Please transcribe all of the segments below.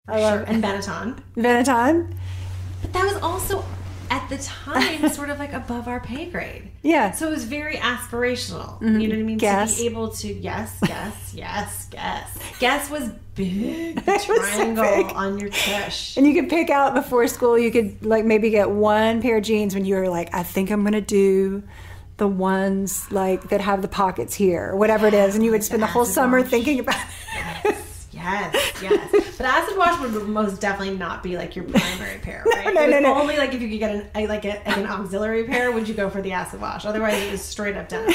I love and Benetton. Benetton. But that was also at the time sort of like above our pay grade. Yeah. So it was very aspirational. You know what I mean? Guess. To be able to Guess was big. The It was so triangle big. on your tush. And you could pick out before school, you could like maybe get one pair of jeans when you were like, I think I'm going to do the ones like that have the pockets here, or whatever it is. And you would spend the whole summer thinking about it. Yes. But acid wash would most definitely not be like your primary pair, right? No. Only like if you could get an auxiliary pair, would you go for the acid wash? Otherwise, it was straight up denim.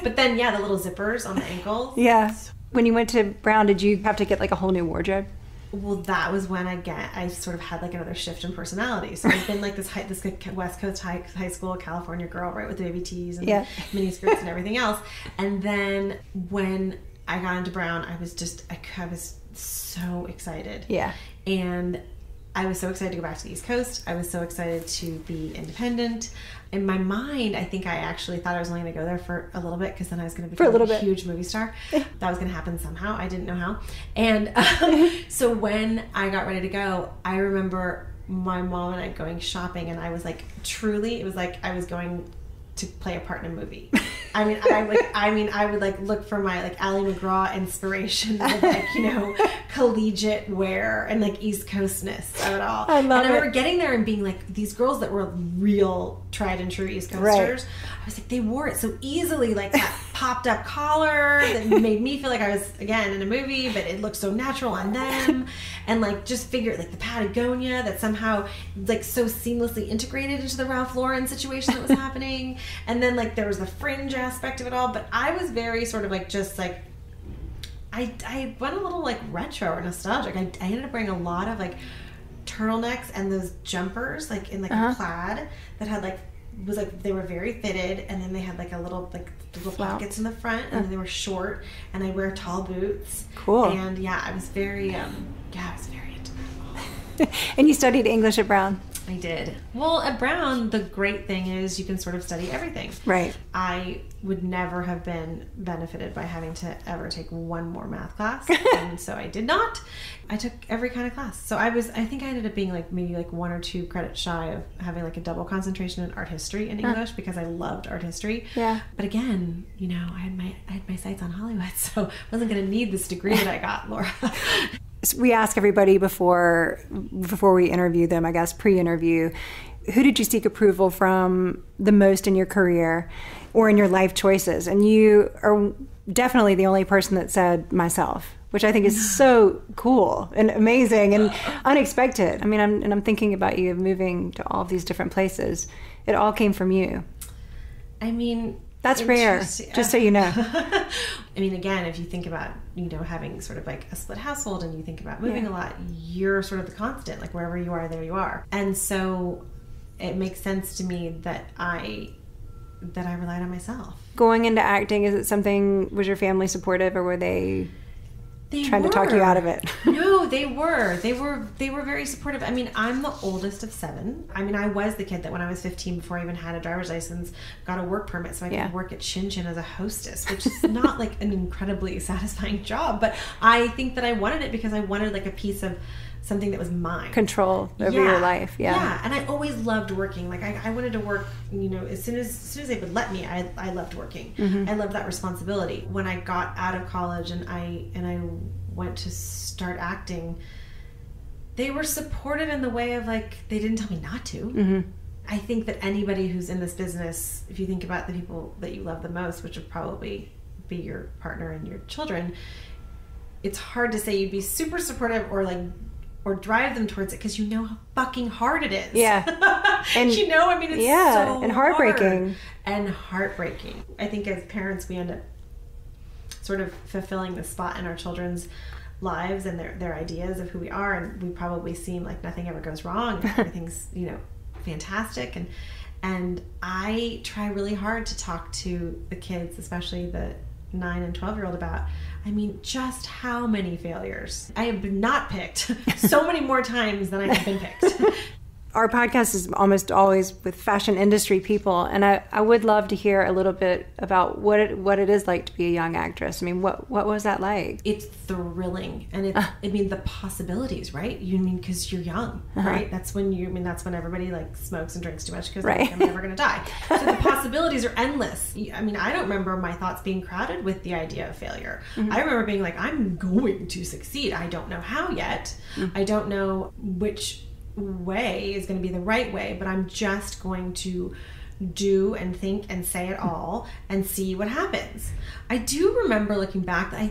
But then, yeah, the little zippers on the ankles. Yeah. When you went to Brown, did you have to get like a whole new wardrobe? Well, that was when I sort of had like another shift in personality. So I've been like this West Coast high school California girl, right, with the baby tees and mini skirts and everything else. And then when I got into Brown, I was so excited. Yeah. And I was so excited to go back to the East Coast. I was so excited to be independent. In my mind, I think I actually thought I was only going to go there for a little bit because then I was going to become a huge movie star. That was going to happen somehow. I didn't know how. And so when I got ready to go, I remember my mom and I going shopping, and I was like, truly, it was like I was going to play a part in a movie. I would like look for my like Ally McGraw inspiration with like, collegiate wear and like East Coastness of it all. I love I remember getting there and being like, these girls that were real tried and true East Coasters, I was like, they wore it so easily, like that popped up collar that made me feel like I was again in a movie, but it looked so natural on them. And like just figured like the Patagonia that somehow like so seamlessly integrated into the Ralph Lauren situation that was happening. And then like there was the fringe aspect of it all, but I was very sort of like just like I went a little like retro or nostalgic. I ended up wearing a lot of like turtlenecks and those jumpers like in like a plaid that had like was like they were very fitted, and then they had like a little pockets in the front, and then they were short, and I wear tall boots. Cool. And yeah, I was very I was very into that. And you studied English at Brown? I did. Well, at Brown, the great thing is you can sort of study everything. Right. I would never have been benefited by having to ever take one more math class. And so I did not. I took every kind of class. So I think I ended up being like maybe like 1 or 2 credits shy of having like a double concentration in art history in English because I loved art history. Yeah. But again, I had my sights on Hollywood, so I wasn't going to need this degree that I got, Laura. We ask everybody before we interview them, I guess, pre-interview, who did you seek approval from the most in your career or in your life choices? And you are definitely the only person that said myself, which I think is so cool and amazing and unexpected. I mean, I'm thinking about you moving to all these different places. It all came from you. I mean... That's rare, just so you know. I mean, again, if you think about, having sort of like a split household and you think about moving a lot, you're sort of the constant, like wherever you are, there you are. And so it makes sense to me that I relied on myself. Going into acting, was your family supportive, or were they trying to talk you out of it? No, they were. They were very supportive. I mean, I'm the oldest of 7. I mean, I was the kid that when I was 15, before I even had a driver's license, got a work permit so I could work at Shin Chin as a hostess, which is not like an incredibly satisfying job, but I think that I wanted it because I wanted like a piece of something that was mine. Control over your life. Yeah. And I always loved working. Like I wanted to work, as soon as they would let me, I loved working. Mm-hmm. I loved that responsibility. When I got out of college and I went to start acting, they were supportive in the way of like, they didn't tell me not to. Mm-hmm. I think that anybody who's in this business, if you think about the people that you love the most, which would probably be your partner and your children, it's hard to say you'd be super supportive or drive them towards it because you know how fucking hard it is. Yeah. And it's so and heartbreaking. Heartbreaking. I think as parents we end up sort of fulfilling the spot in our children's lives and their ideas of who we are, and we probably seem like nothing ever goes wrong. Everything's, fantastic, and I try really hard to talk to the kids, especially the 9 and 12-year-old, about, just how many failures. I have been not picked so many more times than I have been picked. our podcast is almost always with fashion industry people, and I would love to hear a little bit about what it is like to be a young actress. I mean, what was that like? It's thrilling, and it's I mean, the possibilities, right? You mean because you're young, right? That's when everybody like smokes and drinks too much because right. I'm never gonna die. So the possibilities are endless. I mean, I don't remember my thoughts being crowded with the idea of failure. I remember being like, I'm going to succeed. I don't know how yet. I don't know which way is going to be the right way, but I'm just going to do and think and say it all and see what happens. I do remember looking back that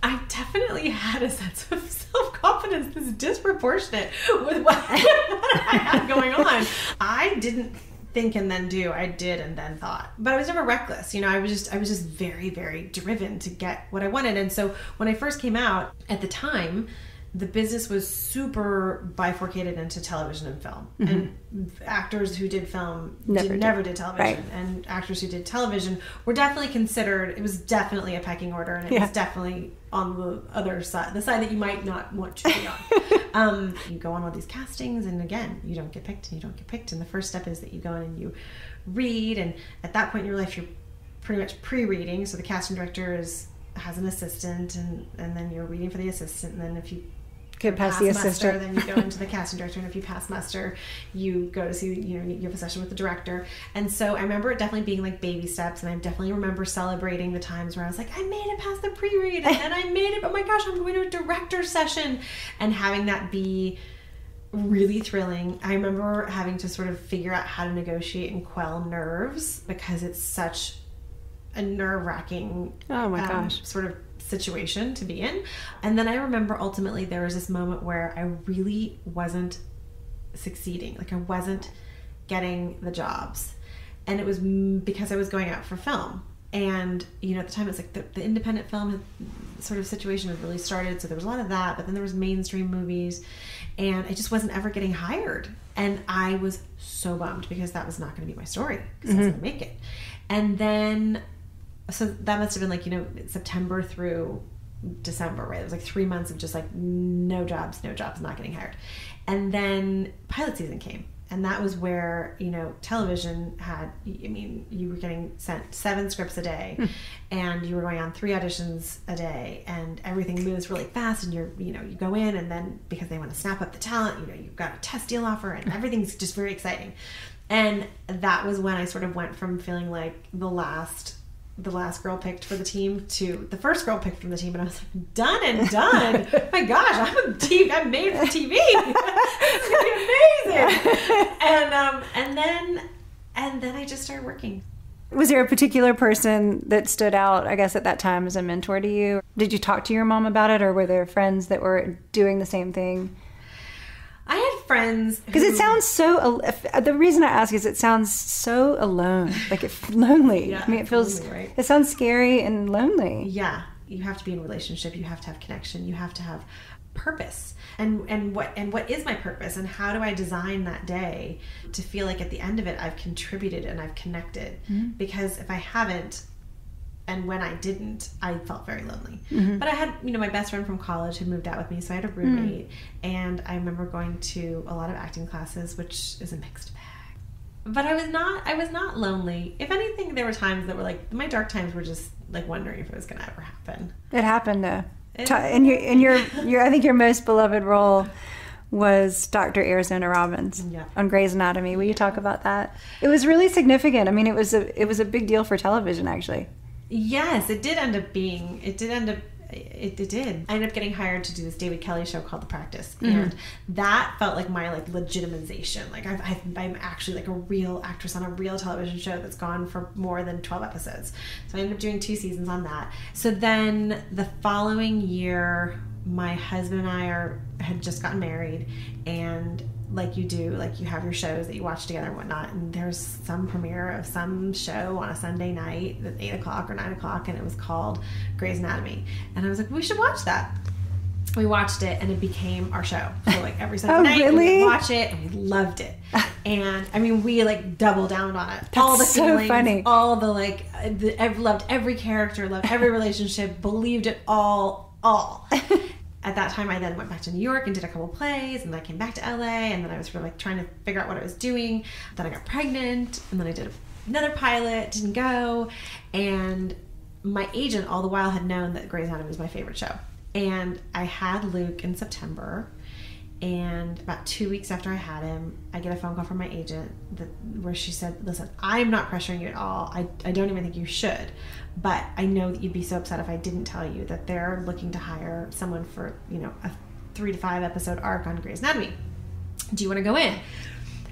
I definitely had a sense of self-confidence that's disproportionate with what I had going on. I didn't think and then do. I did and then thought. But I was never reckless. You know, I was just very, very driven to get what I wanted. And so when I first came out, at the time, the business was super bifurcated into television and film. And actors who did film never did television. Right. And actors who did television were definitely considered, it was definitely a pecking order, and it was definitely on the other side, the side that you might not want to be on. You go on all these castings, and again, you don't get picked and you don't get picked. And the first step is that you go in and you read, and at that point in your life, you're pretty much pre-reading. So the casting director has an assistant, and then you're reading for the assistant, and then if you could pass the assistant, then you go into the casting director, and if you pass muster, you go to see, you have a session with the director. And so I remember it definitely being like baby steps, and I definitely remember celebrating the times where I was like, I made it past the pre-read, and then I made it, oh my gosh, I'm going to a director session, and having that be really thrilling. I remember having to sort of figure out how to negotiate and quell nerves, because it's such a nerve-wracking sort of situation to be in. And then I remember ultimately there was this moment where I really wasn't succeeding. Like I wasn't getting the jobs. And it was because I was going out for film. And, at the time it was like the independent film sort of situation had really started. So there was a lot of that, but then there was mainstream movies, and I just wasn't ever getting hired. And I was so bummed, because that was not going to be my story, because I was going to make it. And then so that must have been like, September through December, right? It was like 3 months of just like no jobs, not getting hired. And then pilot season came. And that was where, television had, you were getting sent 7 scripts a day, and you were going on 3 auditions a day, and everything moves really fast, and you go in, and then because they want to snap up the talent, you've got a test deal offer, and everything's just very exciting. And that was when I sort of went from feeling like the last girl picked for the team to the first girl picked from the team, and I was like, done and done. My gosh, I'm made for TV. This is gonna be amazing. And then I just started working. Was there a particular person that stood out, I guess, at that time as a mentor to you? Did you talk to your mom about it, or were there friends that were doing the same thing? I had friends because it sounds so. The reason I ask is it sounds so alone, like it's lonely. Yeah, it feels. Lonely, right? It sounds scary and lonely. Yeah, you have to be in a relationship. You have to have connection. You have to have purpose. And what is my purpose? And how do I design that day to feel like at the end of it I've contributed and I've connected? Because if I haven't, and when I didn't, I felt very lonely. But I had, my best friend from college had moved out with me, so I had a roommate. And I remember going to a lot of acting classes, which is a mixed bag. But I was not lonely. If anything, there were times that were like, my dark times were just like wondering if it was going to ever happen. It happened though. And your I think your most beloved role was Dr. Arizona Robbins on Grey's Anatomy. Will you talk about that? It was really significant. I mean, it was a big deal for television, actually. Yes, it did end up being. It did. I ended up getting hired to do this David Kelly show called The Practice, and that felt like my legitimization. Like I'm actually like a real actress on a real television show that's gone for more than 12 episodes. So I ended up doing 2 seasons on that. So then the following year, my husband and I had just gotten married, and like you do, like you have your shows that you watch together and whatnot, and there's some premiere of some show on a Sunday night at 8 o'clock or 9 o'clock, and it was called Grey's Anatomy, and I was like, we should watch that. We watched it, and it became our show. So like every Sunday night really? we would watch it, and we loved it. And I mean, we like double down on it. That's all the so feelings, funny. all the I loved every character, loved every relationship, believed it all. at that time, I then went back to New York and did a couple plays, and then I came back to LA, and then I was sort of like trying to figure out what I was doing. Then I got pregnant, and then I did another pilot, didn't go, and my agent all the while had known that Grey's Anatomy was my favorite show. And I had Luke in September, and about 2 weeks after I had him, I get a phone call from my agent where she said, listen, I'm not pressuring you at all. I don't even think you should. But I know that you'd be so upset if I didn't tell you that they're looking to hire someone for, a 3 to 5 episode arc on Grey's Anatomy. Do you want to go in?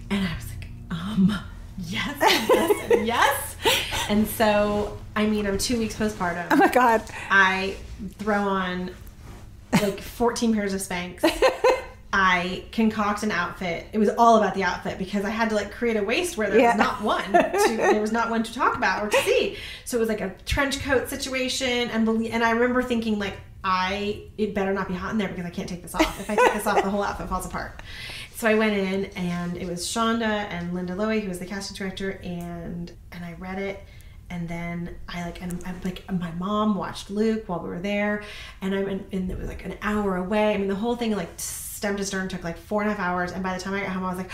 And I was like, yes, yes, and yes. And so, I'm 2 weeks postpartum. Oh my God. I throw on like 14 pairs of Spanx. I concoct an outfit. It was all about the outfit because I had to like create a waist where there was not one. There was not one to talk about or to see. So it was like a trench coat situation, and I remember thinking like, it better not be hot in there because I can't take this off. If I take this off, the whole outfit falls apart. So I went in, and it was Shonda and Linda Lowy, who was the casting director, and I read it. And then my mom watched Luke while we were there, and it was like an hour away. The whole thing like stem to stern took like 4.5 hours. And by the time I got home, I was like,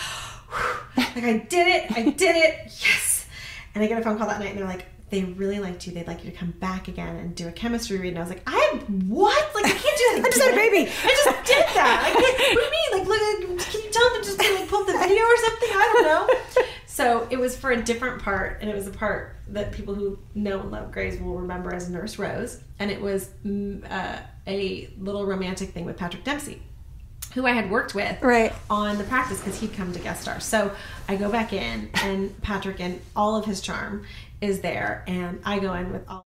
like I did it, yes. And I get a phone call that night, and they're like, they really liked you. They'd like you to come back again and do a chemistry read. And I was like, what? Like I can't do that. I just had a baby. I just did that. I can't. What do you mean? Like, look, can you tell them to just like pull up the video or something? I don't know. So it was for a different part, and it was a part that people who know and love Grey's will remember as Nurse Rose, and it was a little romantic thing with Patrick Dempsey, who I had worked with on The Practice because he'd come to guest star. So I go back in, and Patrick, in all of his charm, is there, and I go in with all